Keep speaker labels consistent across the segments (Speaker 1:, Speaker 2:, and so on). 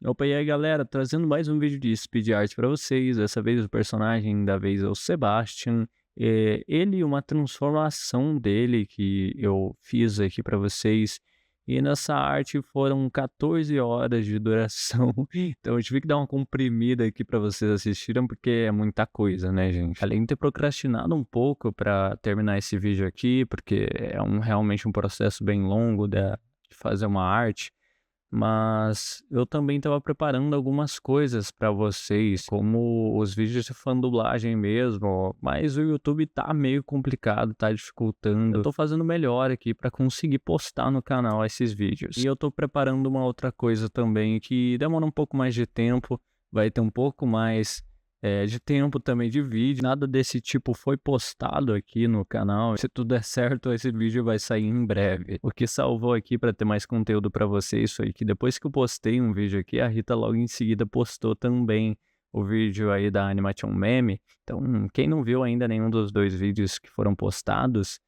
Speaker 1: Opa, e aí galera, trazendo mais um vídeo de speed art para vocês. Dessa vez o personagem da vez é o Sebastian. Ele, uma transformação dele que eu fiz aqui para vocês. E nessa arte foram 14 horas de duração. Então eu tive que dar uma comprimida aqui para vocês assistirem, porque é muita coisa, né, gente? Além de ter procrastinado um pouco para terminar esse vídeo aqui, porque é realmente um processo bem longo de fazer uma arte. Mas eu também estava preparando algumas coisas para vocês, como os vídeos de fandublagem mesmo, mas o YouTube tá meio complicado, tá dificultando. Eu tô fazendo melhor aqui para conseguir postar no canal esses vídeos. E eu tô preparando uma outra coisa também que demora um pouco mais de tempo, vai ter um pouco mais de tempo também de vídeo. Nada desse tipo foi postado aqui no canal. Se tudo der certo, esse vídeo vai sair em breve. O que salvou aqui para ter mais conteúdo para vocês foi que depois que eu postei um vídeo aqui, a Rita logo em seguida postou também o vídeo aí da Animation Meme. Então, quem não viu ainda nenhum dos dois vídeos que foram postados,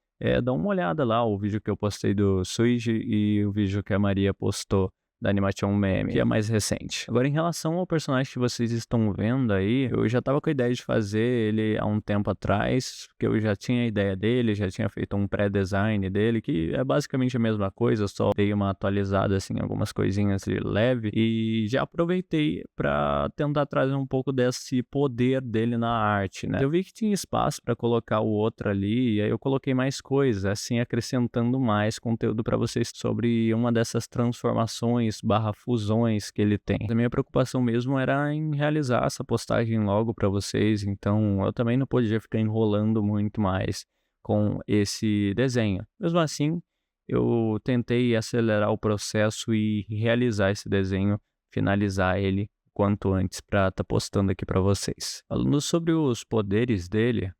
Speaker 1: dá uma olhada lá, o vídeo que eu postei do Suiji e o vídeo que a Maria postou da Animation Meme, que é mais recente. Agora, em relação ao personagem que vocês estão vendo aí, eu já tava com a ideia de fazer ele há um tempo atrás, porque eu já tinha a ideia dele, já tinha feito um pré-design dele, que é basicamente a mesma coisa, só dei uma atualizada, assim, algumas coisinhas de leve, e já aproveitei para tentar trazer um pouco desse poder dele na arte, né? Eu vi que tinha espaço para colocar o outro ali, e aí eu coloquei mais coisas, assim, acrescentando mais conteúdo para vocês sobre uma dessas transformações barra fusões que ele tem. A minha preocupação mesmo era em realizar essa postagem logo para vocês, então eu também não podia ficar enrolando muito mais com esse desenho. Mesmo assim, eu tentei acelerar o processo e realizar esse desenho, finalizar ele quanto antes para estar postando aqui para vocês. Falando sobre os poderes dele,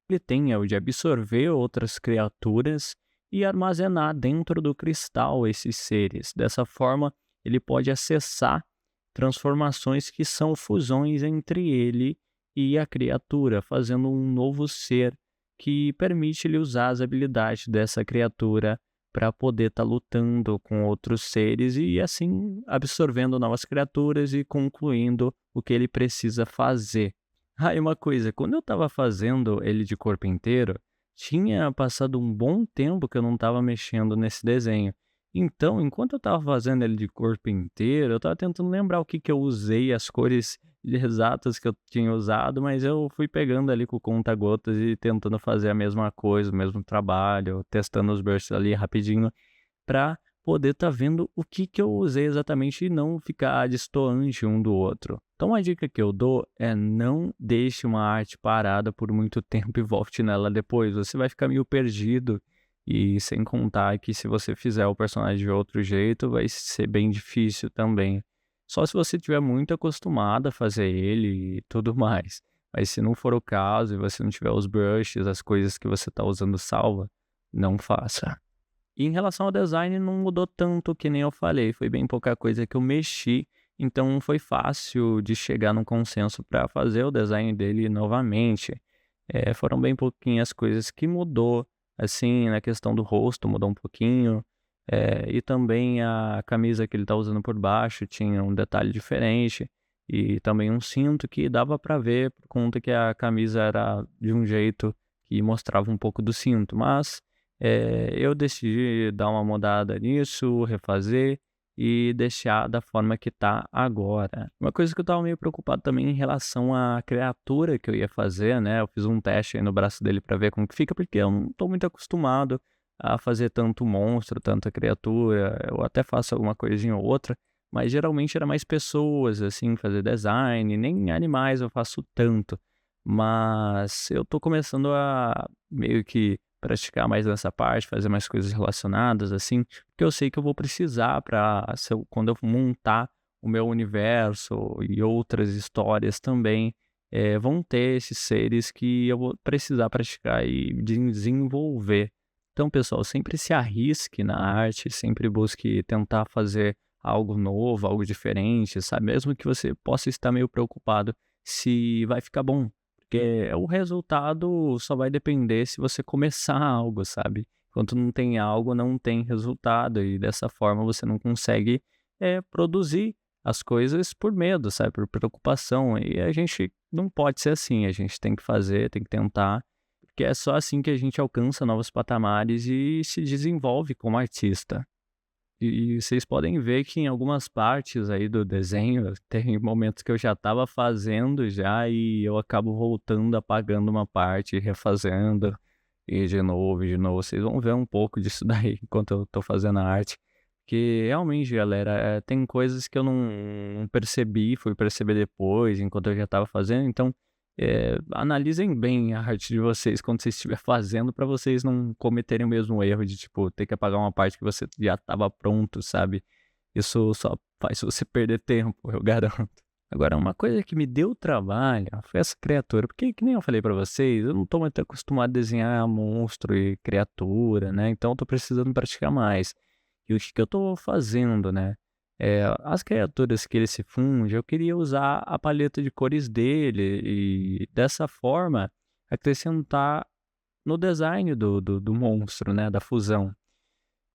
Speaker 1: ele tem é o de absorver outras criaturas e armazenar dentro do cristal esses seres. Dessa forma, ele pode acessar transformações que são fusões entre ele e a criatura, fazendo um novo ser que permite lhe usar as habilidades dessa criatura para poder estar lutando com outros seres e assim absorvendo novas criaturas e concluindo o que ele precisa fazer. Ah, e uma coisa, quando eu estava fazendo ele de corpo inteiro, tinha passado um bom tempo que eu não estava mexendo nesse desenho. Então, enquanto eu estava fazendo ele de corpo inteiro, eu estava tentando lembrar o que que eu usei, as cores exatas que eu tinha usado, mas eu fui pegando ali com o conta-gotas e tentando fazer a mesma coisa, o mesmo trabalho, testando os brushes ali rapidinho para poder estar vendo o que que eu usei exatamente e não ficar destoante um do outro. Então a dica que eu dou é não deixe uma arte parada por muito tempo e volte nela depois. Você vai ficar meio perdido e sem contar que se você fizer o personagem de outro jeito vai ser bem difícil também. Só se você estiver muito acostumado a fazer ele e tudo mais. Mas se não for o caso e você não tiver os brushes, as coisas que você está usando salva, não faça. E em relação ao design não mudou tanto que nem eu falei, foi bem pouca coisa que eu mexi, então foi fácil de chegar num consenso para fazer o design dele novamente. Foram bem pouquinhas coisas que mudou, assim, na questão do rosto mudou um pouquinho, e também a camisa que ele tá usando por baixo tinha um detalhe diferente, e também um cinto que dava para ver por conta que a camisa era de um jeito que mostrava um pouco do cinto, mas eu decidi dar uma mudada nisso, refazer e deixar da forma que tá agora. Uma coisa que eu estava meio preocupado também em relação à criatura que eu ia fazer, né, eu fiz um teste aí no braço dele para ver como que fica, porque eu não tô muito acostumado a fazer tanto monstro, tanta criatura, eu até faço alguma coisinha ou outra, mas geralmente era mais pessoas, assim, fazer design, nem animais eu faço tanto. Mas eu tô começando a meio que praticar mais nessa parte, fazer mais coisas relacionadas, assim, porque eu sei que eu vou precisar para quando eu montar o meu universo e outras histórias também, vão ter esses seres que eu vou precisar praticar e desenvolver. Então, pessoal, sempre se arrisque na arte, sempre busque tentar fazer algo novo, algo diferente, sabe? Mesmo que você possa estar meio preocupado se vai ficar bom. Porque o resultado só vai depender se você começar algo, sabe. Enquanto não tem algo, não tem resultado e dessa forma você não consegue, produzir as coisas por medo, sabe, por preocupação. E a gente não pode ser assim, a gente tem que fazer, tem que tentar, porque é só assim que a gente alcança novos patamares e se desenvolve como artista. E vocês podem ver que em algumas partes aí do desenho, tem momentos que eu já estava fazendo já e eu acabo voltando, apagando uma parte, refazendo, e de novo, e de novo. Vocês vão ver um pouco disso daí enquanto eu tô fazendo a arte. Que realmente, galera, tem coisas que eu não percebi, fui perceber depois, enquanto eu já estava fazendo. Então, analisem bem a arte de vocês quando você estiver fazendo, para vocês não cometerem o mesmo erro de, tipo, ter que apagar uma parte que você já estava pronto, sabe? Isso só faz você perder tempo, eu garanto. Agora, uma coisa que me deu trabalho foi essa criatura, porque que nem eu falei pra vocês, eu não tô muito acostumado a desenhar monstro e criatura, né? Então eu tô precisando praticar mais. E o que que eu tô fazendo, né? As criaturas que ele se funde, eu queria usar a paleta de cores dele e dessa forma acrescentar no design do monstro, né? Da fusão.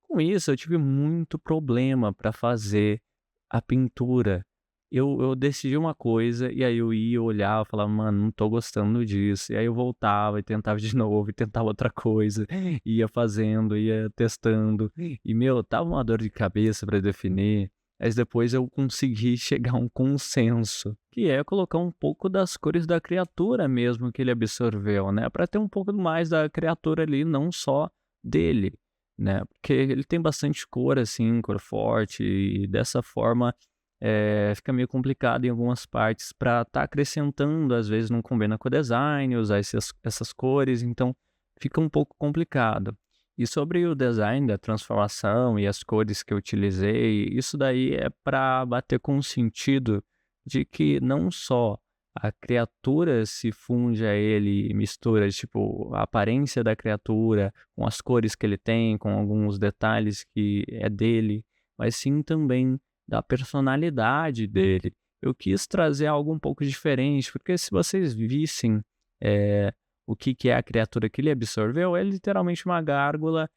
Speaker 1: Com isso, eu tive muito problema para fazer a pintura. Eu decidi uma coisa, e aí eu ia, olhava, falava: "Mano, não tô gostando disso". E aí eu voltava e tentava de novo, e tentava outra coisa, ia fazendo, ia testando. E, meu, tava uma dor de cabeça para definir, mas depois eu consegui chegar a um consenso, que é colocar um pouco das cores da criatura mesmo que ele absorveu, né, para ter um pouco mais da criatura ali, não só dele, né, porque ele tem bastante cor, assim, cor forte, e dessa forma, fica meio complicado em algumas partes para estar acrescentando, às vezes não combina com o design, usar essas cores, então fica um pouco complicado. E sobre o design da transformação e as cores que eu utilizei, isso daí é para bater com o sentido de que não só a criatura se funde a ele e mistura, tipo, a aparência da criatura com as cores que ele tem, com alguns detalhes que é dele, mas sim também da personalidade dele. Eu quis trazer algo um pouco diferente, porque se vocês vissem, eh, o que que é a criatura que ele absorveu, é literalmente uma gárgula,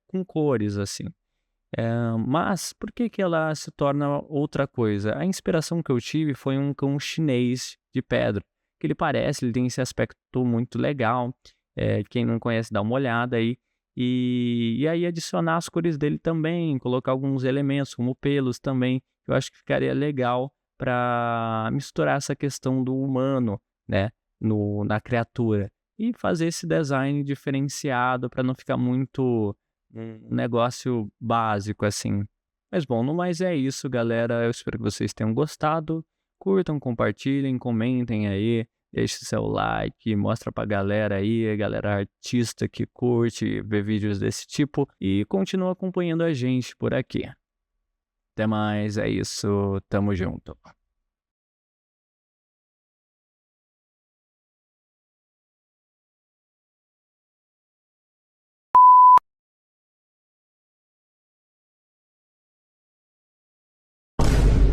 Speaker 1: com cores, assim. Mas por que que ela se torna outra coisa? A inspiração que eu tive foi um cão chinês de pedra, que ele tem esse aspecto muito legal, quem não conhece dá uma olhada aí, e aí adicionar as cores dele também, colocar alguns elementos como pelos também, eu acho que ficaria legal para misturar essa questão do humano, né, no na criatura, e fazer esse design diferenciado para não ficar muito um negócio básico, assim. Mas bom, no mais é isso, galera. Eu espero que vocês tenham gostado. Curtam, compartilhem, comentem aí, deixe seu like, mostra pra galera aí, a galera artista que curte ver vídeos desse tipo e continua acompanhando a gente por aqui. Até mais, é isso, tamo junto.